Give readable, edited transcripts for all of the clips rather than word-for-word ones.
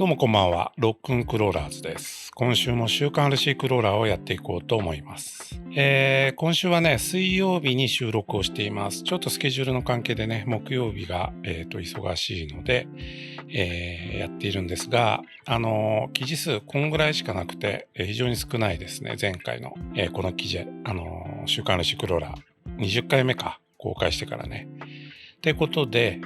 どうもこんばんは。ロックンクローラーズです。今週も週刊 RC クローラーをやっていこうと思います。今週はね、水曜日に収録をしています。ちょっとスケジュールの関係でね、木曜日が、忙しいので、やっているんですが、記事数こんぐらいしかなくて、非常に少ないですね。前回の、この記事、週刊 RC クローラー20回目か、公開してからね。ということで、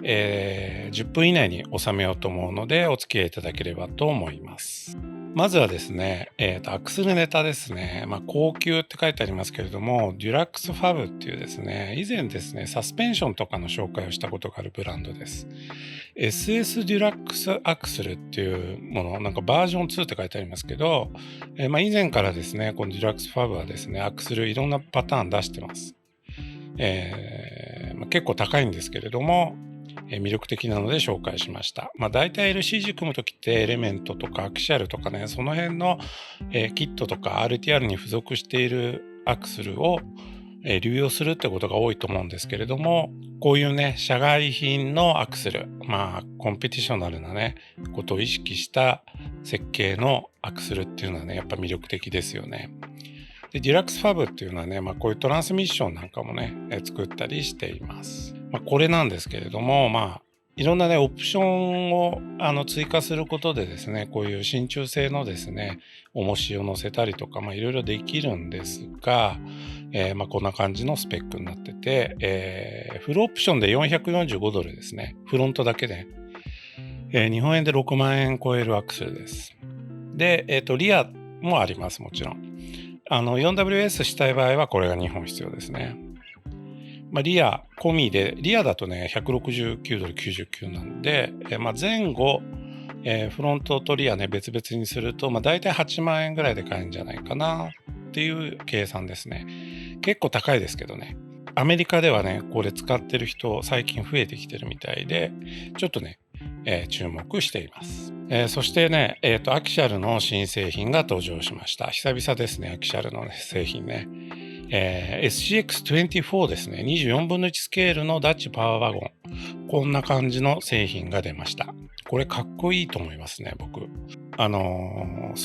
10分以内に収めようと思うのでお付き合いいただければと思います。まずはですね、アクスルネタですね。高級って書いてありますけれども、デュラックスファブっていうですね、以前ですね、サスペンションとかの紹介をしたことがあるブランドです。SS デュラックスアクスルっていうもの、なんかバージョン2って書いてありますけど、以前からですね、このデュラックスファブはですね、アクスルいろんなパターン出してます。結構高いんですけれども、魅力的なので紹介しました。大体 LCG 組むときってエレメントとかアクシャルとかね、その辺の、キットとか RTR に付属しているアクスルを、流用するってことが多いと思うんですけれども、こういうね、社外品のアクスル、コンペティショナルなね、ことを意識した設計のアクスルっていうのはね、やっぱ魅力的ですよね。でデュラックスファブっていうのはね、こういうトランスミッションなんかもね、作ったりしています。これなんですけれども、いろんなね、オプションを追加することでですね、こういう真鍮製のですね、重しを乗せたりとか、いろいろできるんですが、こんな感じのスペックになってて、フルオプションで$445ですね。フロントだけで、日本円で6万円超えるアクセルです。で、リアもあります、もちろん。4WS したい場合はこれが2本必要ですね。リア込みで、リアだとね、$169.99なんで、前後、フロントとリアね、別々にすると、だいたい8万円ぐらいで買えるんじゃないかなっていう計算ですね。結構高いですけどね。アメリカではね、これ使ってる人最近増えてきてるみたいで、ちょっとね、注目しています。そしてね、アキシャルの新製品が登場しました。久々ですね、アキシャルの、製品ね。SGX24 ですね。24分の1スケールのダッチパワーワゴン。こんな感じの製品が出ました。これかっこいいと思いますね、僕。ス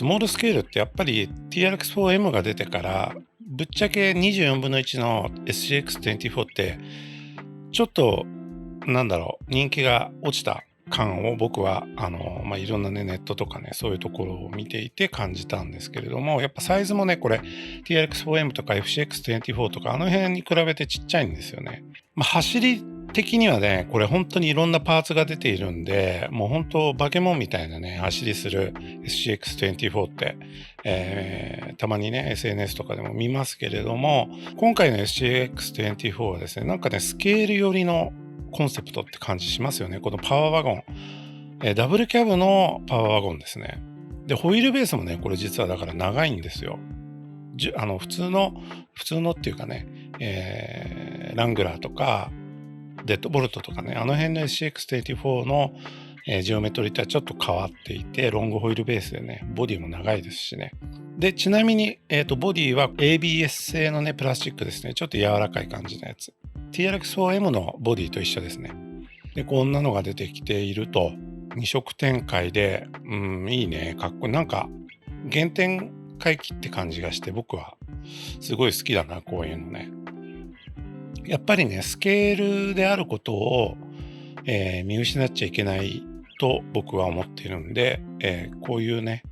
モールスケールってやっぱり TRX4M が出てから、ぶっちゃけ24分の1の SGX24 って、ちょっと、人気が落ちた感を僕はいろんなね、ネットとかね、そういうところを見ていて感じたんですけれども、やっぱサイズもね、これ TRX4M とか FCX24 とかあの辺に比べてちっちゃいんですよね。走り的にはね、これ本当にいろんなパーツが出ているんで、もう本当バケモンみたいなね、走りする SCX24 って、たまにね、SNS とかでも見ますけれども、今回の SCX24 はですね、なんかね、スケール寄りのコンセプトって感じしますよね。このパワーワゴン。ダブルキャブのパワーワゴンですね。で、ホイールベースもね、これ実はだから長いんですよ。普通のっていうかね、ラングラーとか、デッドボルトとかね、あの辺の SCX24 の、ジオメトリーとはちょっと変わっていて、ロングホイールベースでね、ボディも長いですしね。で、ちなみに、ボディは ABS 製のね、プラスチックですね。ちょっと柔らかい感じのやつ。TRX4M のボディと一緒ですね。で、こんなのが出てきていると、2色展開で、いいね、かっこいい。なんか、原点回帰って感じがして、僕はすごい好きだな、こういうのね。やっぱりね、スケールであることを、見失っちゃいけないと僕は思っているんで、こういうね、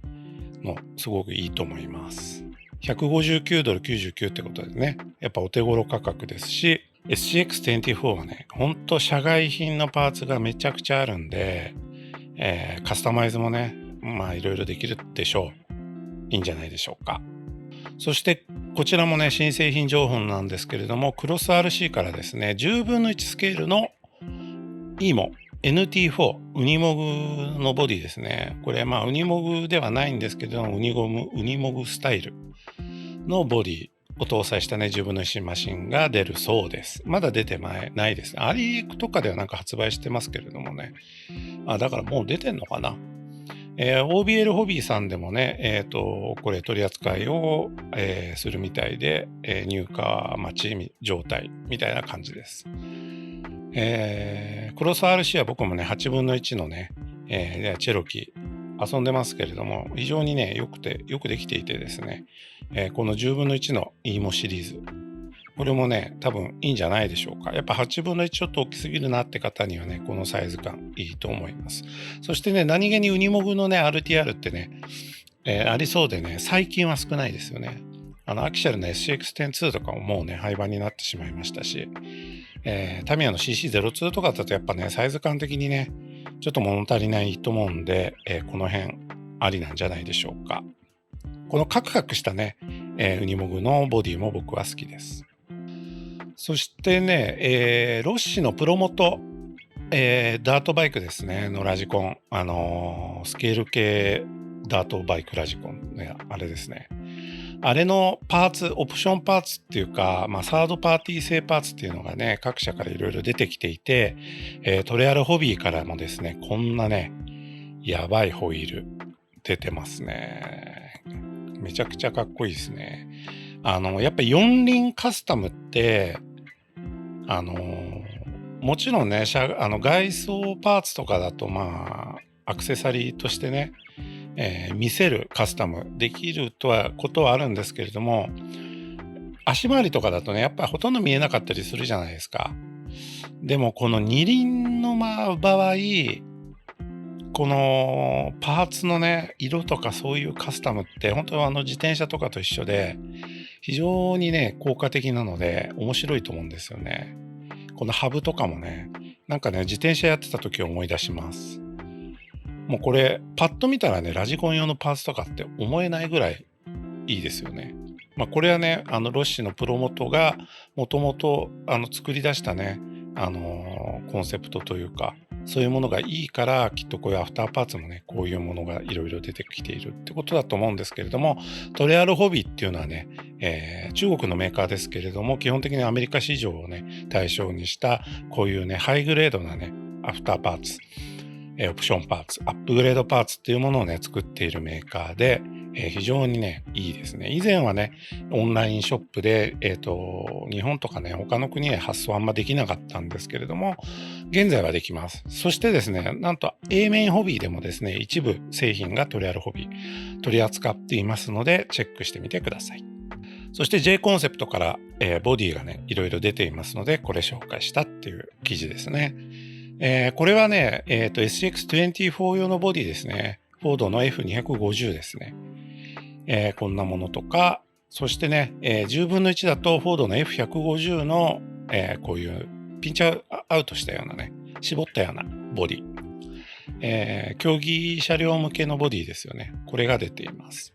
のすごくいいと思います。$159.99ってことでね、やっぱお手頃価格ですし、SCX24 はね、ほんと社外品のパーツがめちゃくちゃあるんで、カスタマイズもね、いろいろできるでしょう。いいんじゃないでしょうか。そしてこちらもね、新製品情報なんですけれども、クロス RC からですね、10分の1スケールの EMO NT4 ウニモグのボディですね。これウニモグではないんですけど、ウニモグスタイルのボディを搭載したね、10分の1マシンが出るそうです。まだ出てないです。アリーとかではなんか発売してますけれどもね。だからもう出てんのかな。OBL ホビーさんでもね、これ取り扱いを、するみたいで、入荷待ち状態みたいな感じです。クロス RC は僕もね、8分の1のね、チェロキ遊んでますけれども、非常にね、よくできていてですね、この10分の1の EMO シリーズ、これもね、多分いいんじゃないでしょうか。やっぱ8分の1ちょっと大きすぎるなって方にはね、このサイズ感いいと思います。そしてね、何気にウニモグのね、RTR ってね、ありそうでね、最近は少ないですよね。アキシャルの SCX-102 とかももうね、廃盤になってしまいましたし、タミヤの CC02 とかだとやっぱね、サイズ感的にね、ちょっと物足りないと思うんで、この辺ありなんじゃないでしょうか。このカクカクしたね、ウニモグのボディも僕は好きです。そしてね、ロッシのプロモト、ダートバイクですね、のラジコン、スケール系ダートバイクラジコンね、あれですね。あれのパーツ、オプションパーツっていうか、サードパーティー製パーツっていうのがね、各社からいろいろ出てきていて、トレアルホビーからもですね、こんなね、やばいホイール出てますね。めちゃくちゃかっこいいですね。やっぱ四輪カスタムって、もちろんね、外装パーツとかだとアクセサリーとしてね、見せるカスタムできることはあるんですけれども、足回りとかだとね、やっぱりほとんど見えなかったりするじゃないですか。でもこの二輪の場合、このパーツのね、色とかそういうカスタムって本当は自転車とかと一緒で非常にね、効果的なので面白いと思うんですよね。このハブとかもね、なんかね、自転車やってた時を思い出します。もうこれパッと見たらね、ラジコン用のパーツとかって思えないぐらいいいですよね。これはね、ロッシのプロモトがもともと作り出したね、コンセプトというか、そういうものがいいから、きっとこういうアフターパーツもね、こういうものがいろいろ出てきているってことだと思うんですけれども、トレアルホビーっていうのはね、中国のメーカーですけれども、基本的にアメリカ市場をね、対象にした、こういうね、ハイグレードなね、アフターパーツ、オプションパーツ、アップグレードパーツっていうものをね、作っているメーカーで、非常にね、いいですね。以前はね、オンラインショップで、日本とかね、他の国へ発送あんまできなかったんですけれども、現在はできます。そしてですね、なんと A メインホビーでもですね、一部製品がトレアルホビー取り扱っていますので、チェックしてみてください。そして J コンセプトから、ボディがね、いろいろ出ていますので、これ紹介したっていう記事ですね。これはね、SCX-24 用のボディですね。フォードの F250 ですね。こんなものとか、そしてね、10分の1だとフォードの F150 の、こういうピンチアウトしたようなね、絞ったようなボディ。競技車両向けのボディですよね。これが出ています。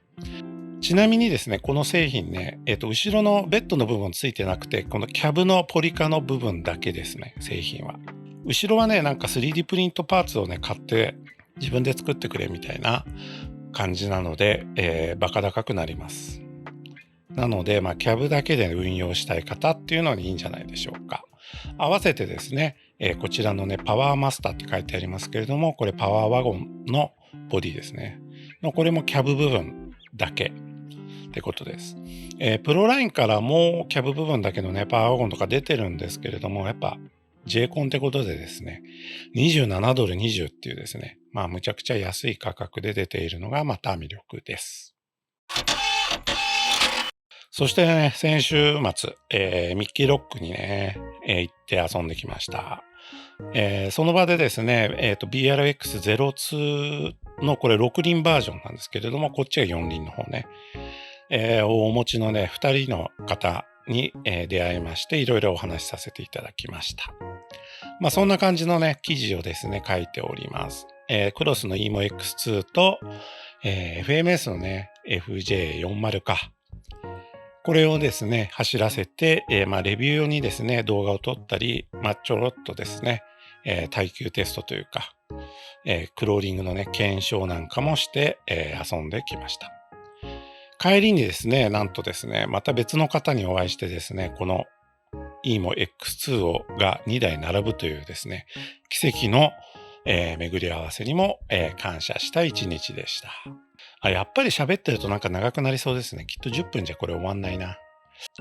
ちなみにですね、この製品ね、後ろのベッドの部分ついてなくて、このキャブのポリカの部分だけですね、製品は。後ろはね、なんか 3D プリントパーツをね、買って自分で作ってくれみたいな感じなので、バカ高くなります。なので、キャブだけで運用したい方っていうのにいいんじゃないでしょうか。合わせてですね、こちらのね、パワーマスターって書いてありますけれども、これパワーワゴンのボディですね。これもキャブ部分だけってことです。プロラインからもキャブ部分だけのね、パワーワゴンとか出てるんですけれども、やっぱ J コンってことでですね、27ドル20っていうですね、むちゃくちゃ安い価格で出ているのがまた魅力です。そしてね、先週末、ミッキーロックにね、行って遊んできました。その場でですね、BRX02 のこれ6輪バージョンなんですけれども、こっちが4輪の方ね、をお持ちのね、2人の方に、出会いまして、いろいろお話しさせていただきました。そんな感じのね、記事をですね、書いております。クロスの EMO X2 と、FMS のね、FJ40 か。これをですね、走らせて、レビュー用にですね、動画を撮ったり、ちょろっとですね、耐久テストというか、クローリングのね、検証なんかもして、遊んできました。帰りにですね、なんとですね、また別の方にお会いしてですね、この EMO X2 が2台並ぶというですね、奇跡の、巡り合わせにも、感謝した一日でした。やっぱり喋ってるとなんか長くなりそうですね。きっと10分じゃこれ終わんないな。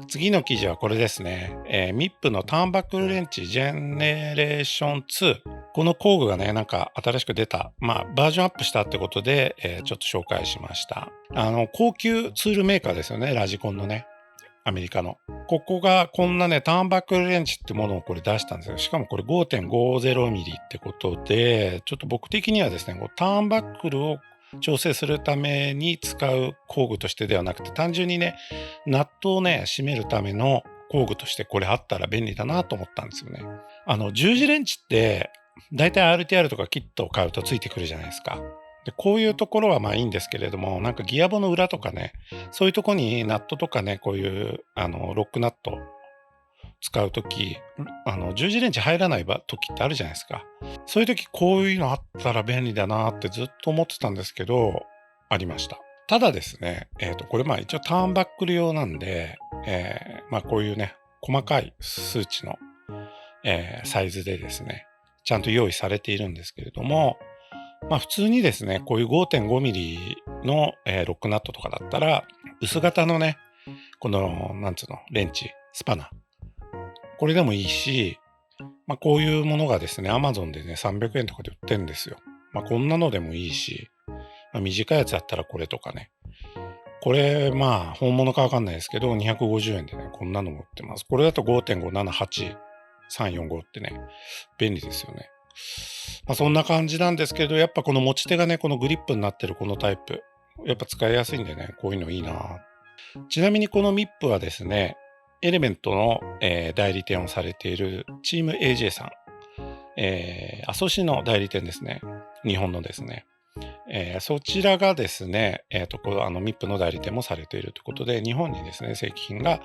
次の記事はこれですね。MIP のターンバックルレンチジェネレーション2。この工具がね、なんか新しく出た、バージョンアップしたってことで、ちょっと紹介しました。高級ツールメーカーですよね、ラジコンのね。アメリカの。ここがこんなね、ターンバックルレンチってものをこれ出したんですよ。しかもこれ 5.50 ミリってことで、ちょっと僕的にはですね、ターンバックルを調整するために使う工具としてではなくて、単純にね、ナットをね、締めるための工具としてこれあったら便利だなと思ったんですよね。十字レンチって、だいたい RTR とかキットを買うとついてくるじゃないですか。で、こういうところはまあいいんですけれども、なんかギアボの裏とかね、そういうとこにナットとかね、こういうロックナット使うとき、十字レンチ入らない時ってあるじゃないですか。そういう時こういうのあったら便利だなってずっと思ってたんですけど、ありました。ただですね、これ一応ターンバックル用なんで、こういうね、細かい数値の、サイズでですね、ちゃんと用意されているんですけれども、普通にですね、こういう 5.5 ミリの、ロックナットとかだったら、薄型のね、この、レンチ、スパナ。これでもいいし、こういうものがですね、Amazon でね、300円とかで売ってるんですよ。こんなのでもいいし、短いやつだったらこれとかね。これ、本物かわかんないですけど、250円でね、こんなのも売ってます。これだと 5.578、345ってね、便利ですよね。そんな感じなんですけど、やっぱこの持ち手がね、このグリップになってるこのタイプ、やっぱ使いやすいんでね、こういうのいいな。ちなみにこの MIP はですね、エレメントの、代理店をされているチーム AJ さん、アソシの代理店ですね。日本のですね。そちらがですね、MIP の代理店もされているということで、日本にですね、正規品が、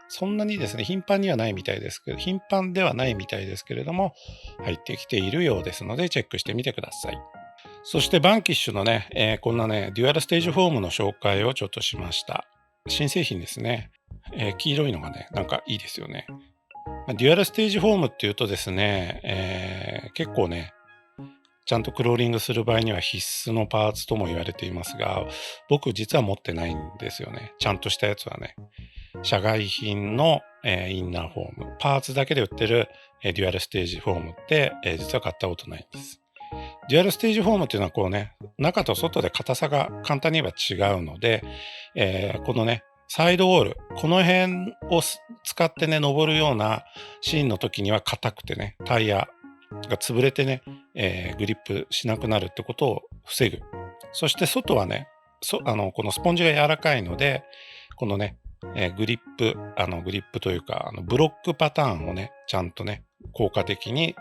そんなにですね、頻繁ではないみたいですけれども、入ってきているようですので、チェックしてみてください。そしてバンキッシュのね、こんなね、デュアルステージフォームの紹介をちょっとしました。新製品ですね。黄色いのがね、なんかいいですよね。デュアルステージフォームっていうとですね、結構ね、ちゃんとクローリングする場合には必須のパーツとも言われていますが、僕実は持ってないんですよね。ちゃんとしたやつはね。社外品の、インナーフォーム。パーツだけで売ってる、デュアルステージフォームって、実は買ったことないんです。デュアルステージフォームっていうのはこうね、中と外で硬さが簡単に言えば違うので、このね、サイドウォール、この辺を使ってね、登るようなシーンの時には硬くてね、タイヤが潰れてね、グリップしなくなるってことを防ぐ。そして外はね、このスポンジが柔らかいので、このね、グリップというか、ブロックパターンをね、ちゃんとね、効果的に、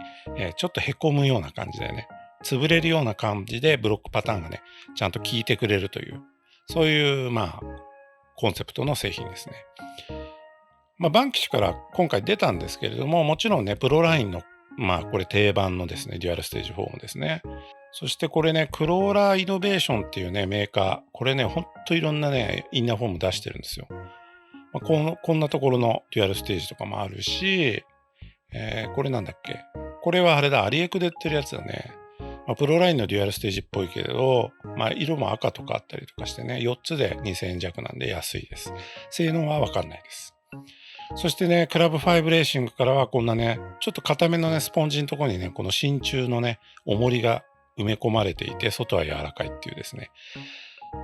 ちょっと凹むような感じでね、潰れるような感じでブロックパターンがね、ちゃんと効いてくれるという、そういう、コンセプトの製品ですね。バンキッシュから今回出たんですけれども、もちろんね、プロラインの、これ定番のですね、デュアルステージフォームですね。そしてこれね、クローラーイノベーションっていうね、メーカー、これね、ほんといろんなね、インナーフォーム出してるんですよ。こんなところのデュアルステージとかもあるし、これなんだっけ？これはあれだ、アリエクで売ってるやつだね。プロラインのデュアルステージっぽいけれど、色も赤とかあったりとかしてね、4つで2000円弱なんで安いです。性能はわかんないです。そしてね、クラブ5レーシングからはこんなね、ちょっと硬めのね、スポンジのところにね、この真鍮のね、重りが埋め込まれていて、外は柔らかいっていうですね。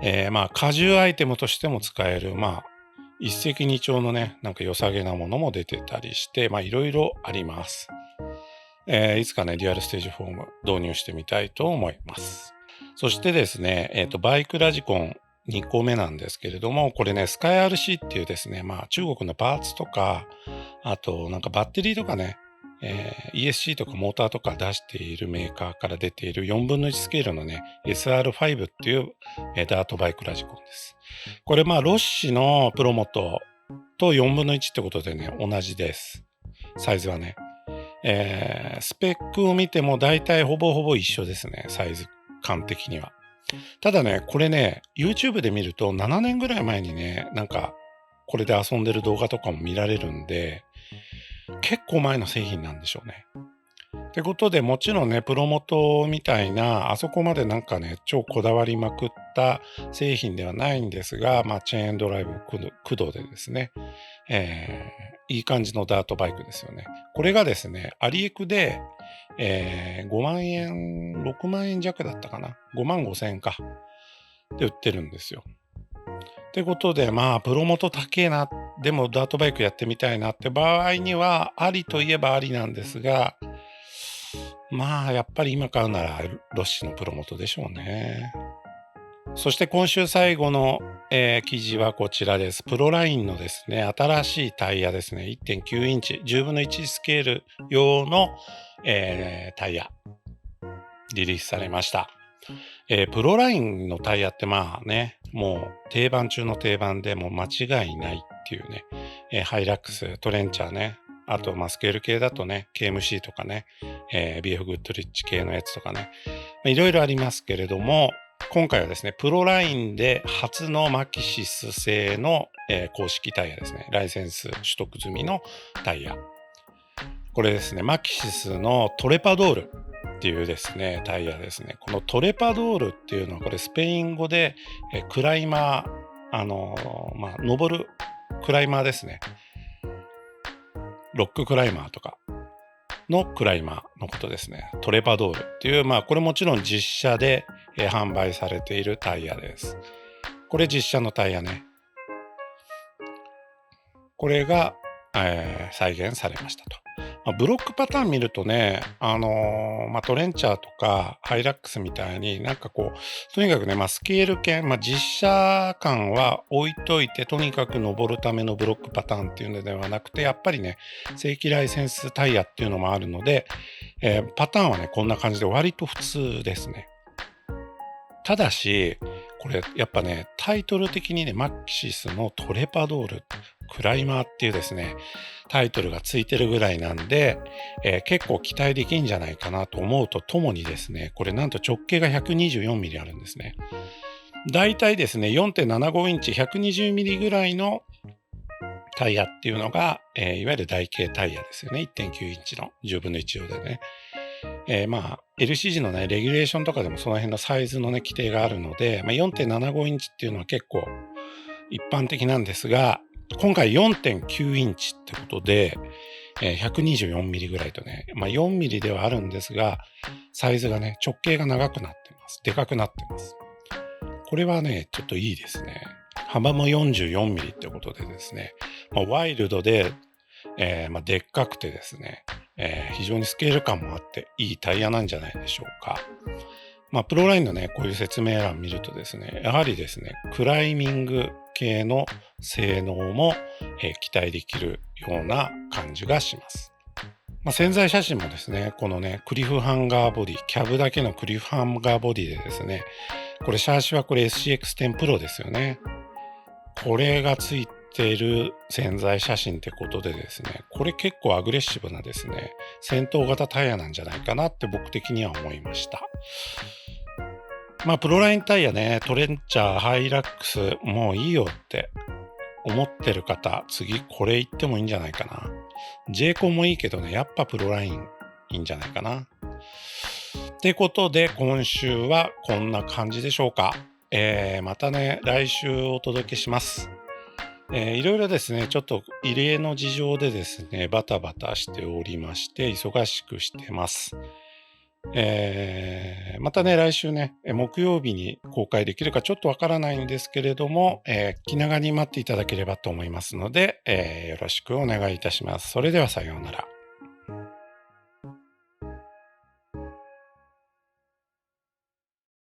荷重アイテムとしても使える、一石二鳥のね、なんか良さげなものも出てたりして、いろいろあります。いつかね、デュアルステージフォーム導入してみたいと思います。そしてですね、バイクラジコン2個目なんですけれども、これね、スカイ RC っていうですね、中国のパーツとか、あとなんかバッテリーとかね、ESC とかモーターとか出しているメーカーから出ている4分の1スケールのね、SR5 っていう、ダートバイクラジコンです。これロッシのプロモトと4分の1ってことでね、同じです。サイズはね。スペックを見ても大体ほぼほぼ一緒ですね、サイズ感的には。ただね、これね、YouTube で見ると7年ぐらい前にね、なんかこれで遊んでる動画とかも見られるんで、結構前の製品なんでしょうね。ってことで、もちろんね、プロモトみたいな、あそこまでなんかね、超こだわりまくった製品ではないんですが、チェーンドライブ駆動でですね、いい感じのダートバイクですよね。これがですね、アリエクで、5万円、6万円弱だったかな。5万5千円か。で売ってるんですよ。ってことで、プロモト高えな、でもダートバイクやってみたいなって場合には、ありといえばありなんですが、やっぱり今買うならロッシのプロモトでしょうね。そして今週最後の、記事はこちらです。プロラインのですね、新しいタイヤですね。1.9 インチ、10分の1スケール用の、タイヤ、リリースされました。プロラインのタイヤってもう定番中の定番でもう間違いないっていうね、ハイラックス、トレンチャーね、あとスケール系だとね、KMC とかね、BF グッドリッチ系のやつとかね、いろいろありますけれども、今回はですね、プロラインで初のマキシス製の、公式タイヤですね。ライセンス取得済みのタイヤ。これですね、マキシスのトレパドールっていうですね、タイヤですね。このトレパドールっていうのはこれスペイン語で、クライマー、登るクライマーですね。ロッククライマーとかのクライマーのことですね。トレパドールっていう、これもちろん実車で、販売されているタイヤです。これ実車のタイヤね。これが、再現されましたと。ブロックパターン見るとね、トレンチャーとかハイラックスみたいになんかこう、とにかくね、スケール系、実車感は置いといて、とにかく登るためのブロックパターンっていうのではなくて、やっぱりね、正規ライセンスタイヤっていうのもあるので、パターンはね、こんな感じで割と普通ですね。ただし、これやっぱね、タイトル的にね、マキシスのトレパドール、クライマーっていうですね、タイトルがついてるぐらいなんで、結構期待できんじゃないかなと思うとともにですね、これなんと直径が 124mm あるんですね。だいたいですね、4.75 インチ、120ミリぐらいのタイヤっていうのが、いわゆる台形タイヤですよね。1.9 インチの10分の1用でね。LCG のね、レギュレーションとかでもその辺のサイズのね、規定があるので、4.75 インチっていうのは結構一般的なんですが、今回 4.9 インチってことで、124ミリぐらいとね、4ミリではあるんですが、サイズがね、直径が長くなってます。でかくなってます。これはね、ちょっといいですね。幅も44ミリってことでですね、ワイルドで、でっかくてですね、非常にスケール感もあっていいタイヤなんじゃないでしょうか。プロラインのね、こういう説明欄見るとですね、やはりですね、クライミング系の性能も、期待できるような感じがします。潜在写真もですね、このね、クリフハンガーボディ、キャブだけのクリフハンガーボディでですね、これシャーシはこれ SCX10 Pro ですよね。これがついている潜在写真ってことでですね、これ結構アグレッシブなですね、戦闘型タイヤなんじゃないかなって僕的には思いました。プロラインタイヤね、トレンチャー、ハイラックス、もういいよって思ってる方、次これ言ってもいいんじゃないかな。J コンもいいけどね、やっぱプロラインいいんじゃないかな。ってことで、今週はこんな感じでしょうか。またね、来週お届けします。いろいろですね、ちょっと異例の事情でですね、バタバタしておりまして、忙しくしてます。またね、来週ね、木曜日に公開できるかちょっとわからないんですけれども、気長に待っていただければと思いますので、よろしくお願いいたします。それではさようなら。